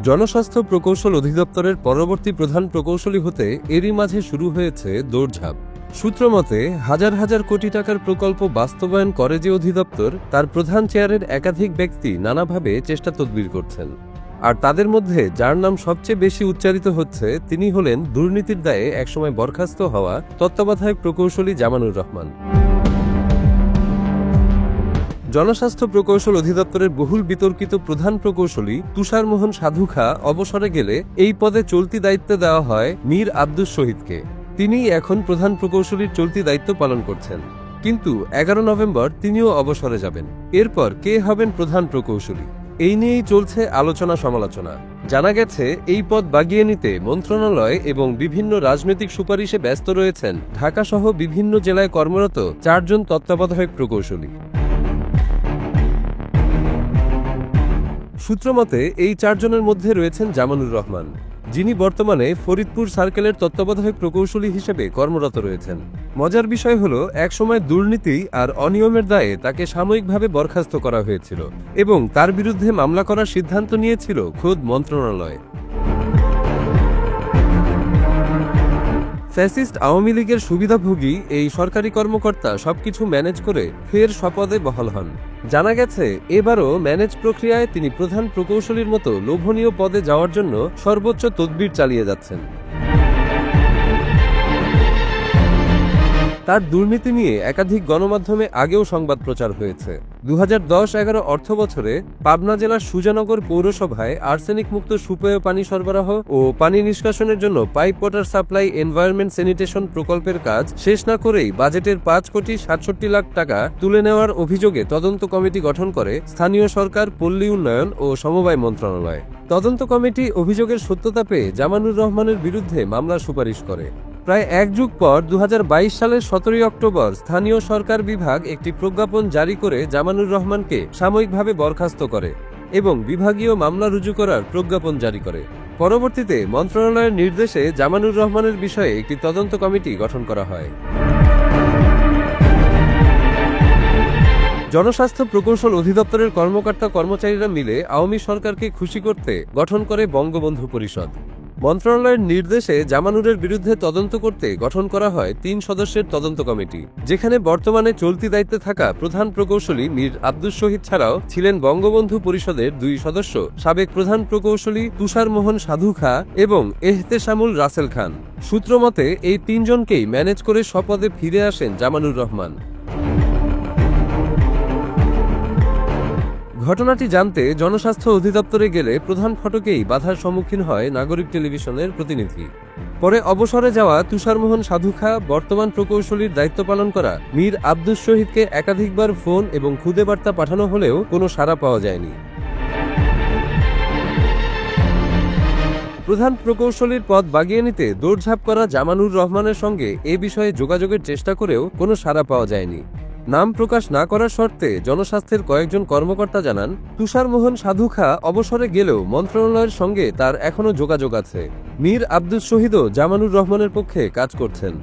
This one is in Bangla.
জনস্বাস্থ্য প্রকৌশল অধিদপ্তরের পরবর্তী প্রধান প্রকৌশলী হতে এরই মাঝে শুরু হয়েছে দৌড়ঝাঁপ। সূত্রমতে হাজার হাজার কোটি টাকার প্রকল্প বাস্তবায়ন করে যে অধিদপ্তর, তার প্রধান চেয়ারের একাধিক ব্যক্তি নানাভাবে চেষ্টা তদবির করছেন। আর তাদের মধ্যে যার নাম সবচেয়ে বেশি উচ্চারিত হচ্ছে, তিনি হলেন দুর্নীতির দায়ে একসময় বরখাস্ত হওয়া তত্ত্বাবধায়ক প্রকৌশলী জামানুর রহমান। জনস্বাস্থ্য প্রকৌশল অধিদপ্তরের বহুল বিতর্কিত প্রধান প্রকৌশলী তুষার মোহন সাধু খা অবসরে গেলে এই পদে চলতি দায়িত্ব দেওয়া হয় মীর আব্দুস শহীদকে। তিনিই এখন প্রধান প্রকৌশলীর চলতি দায়িত্ব পালন করছেন। কিন্তু 11 নভেম্বর তিনিও অবসরে যাবেন। এরপর কে হবেন প্রধান প্রকৌশলী, এই নিয়েই চলছে আলোচনা সমালোচনা। জানা গেছে এই পদ বাগিয়ে নিতে মন্ত্রণালয় এবং বিভিন্ন রাজনৈতিক সুপারিশে ব্যস্ত রয়েছেন ঢাকা সহ বিভিন্ন জেলায় কর্মরত 4 জন তত্ত্বাবধায়ক প্রকৌশলী। সূত্রমতে এই 4 জনের মধ্যে রয়েছেন জামানুর রহমান, যিনি বর্তমানে ফরিদপুর সার্কেলের তত্ত্বাবধায়ক প্রকৌশলী হিসেবে কর্মরত রয়েছেন। মজার বিষয় হলো, একসময় দুর্নীতি আর অনিয়মের দায়ে তাকে সাময়িকভাবে বরখাস্ত করা হয়েছিল এবং তার বিরুদ্ধে মামলা করার সিদ্ধান্ত নিয়েছিল খোদ মন্ত্রণালয়। ফ্যাসিস্ট আওয়ামী লীগের সুবিধাভোগী এই সরকারি কর্মকর্তা সবকিছু ম্যানেজ করে ফের স্বপদে বহাল হন। জানা গেছে এবারও ম্যানেজ প্রক্রিয়ায় তিনি প্রধান প্রকৌশলীর মতো লোভনীয় পদে যাওয়ার জন্য সর্বোচ্চ তদবির চালিয়ে যাচ্ছেন। তার দুর্নীতি নিয়ে একাধিক গণমাধ্যমে আগেও সংবাদ প্রচার হয়েছে। 2010-11 অর্থ বছরে পাবনা জেলার সুজানগর পৌরসভায় আর্সেনিক মুক্ত সুপেয় পানি সরবরাহ ও পানি নিষ্কাশনের জন্য pipe water supply environment sanitation প্রকল্পের কাজ শেষ না করেই বাজেটের 5,67,00,000 টাকা তুলে নেওয়ার অভিযোগে তদন্ত কমিটি গঠন করে স্থানীয় সরকার, পল্লী উন্নয়ন ও সমবায় মন্ত্রণালয়। তদন্ত কমিটি অভিযোগের সত্যতা পেয়ে জামানুর রহমানের বিরুদ্ধে মামলার সুপারিশ করে। প্রায় 1 যুগ পর 2022 সালের 17 অক্টোবর স্থানীয় সরকার বিভাগ একটি প্রজ্ঞাপন জারি করে জামানুর রহমানকে সাময়িকভাবে বরখাস্ত করে এবং বিভাগীয় মামলা রুজু করার প্রজ্ঞাপন জারি করে। পরবর্তীতে মন্ত্রণালয়ের নির্দেশে জামানুর রহমানের বিষয়ে একটি তদন্ত কমিটি গঠন করা হয়। জনস্বাস্থ্য প্রকৌশল অধিদপ্তরের কর্মকর্তা কর্মচারীরা মিলে আওয়ামী সরকারকে খুশি করতে গঠন করে বঙ্গবন্ধু পরিষদ। মন্ত্রণালয়ের নির্দেশে জামানুরের বিরুদ্ধে তদন্ত করতে গঠন করা হয় 3 সদস্যের তদন্ত কমিটি, যেখানে বর্তমানে চলতি দায়িত্বে থাকা প্রধান প্রকৌশলী মীর আব্দুস শহীদ ছাড়াও ছিলেন বঙ্গবন্ধু পরিষদের 2 সদস্য, সাবেক প্রধান প্রকৌশলী তুষার মোহন সাধু খা এবং এহতেশামুল রাসেল খান। সূত্রমতে এই 3 জনকেই ম্যানেজ করে স্বপদে ফিরে আসেন জামানুর রহমান। ঘটনাটি জানতে জনস্বাস্থ্য অধিদপ্তরে গেলে প্রধান ফটকেই বাধার সম্মুখীন হয় নাগরিক টেলিভিশনের প্রতিনিধি। পরে অবসরে যাওয়া তুষার মোহন সাধু খা বর্তমান প্রকৌশলীর দায়িত্ব পালন করা মীর আব্দুস শহীদকে একাধিকবার ফোন এবং খুদে বার্তা পাঠানো হলেও কোনো সাড়া পাওয়া যায়নি। প্রধান প্রকৌশলীর পদ বাগিয়ে নিতে দৌড়ঝাঁপ করা জামানুর রহমানের সঙ্গে এ বিষয়ে যোগাযোগের চেষ্টা করেও কোনো সাড়া পাওয়া যায়নি। নাম প্রকাশ না করার শর্তে জনস্বাস্থ্যের কয়েকজন কর্মকর্তা জানান, তুষার মোহন সাধু খা অবসরে গেলেও মন্ত্রণালয়ের সঙ্গে তার এখনো যোগাযোগ আছে। মীর আব্দুস শহীদও জামানুর রহমানের পক্ষে কাজ করছেন।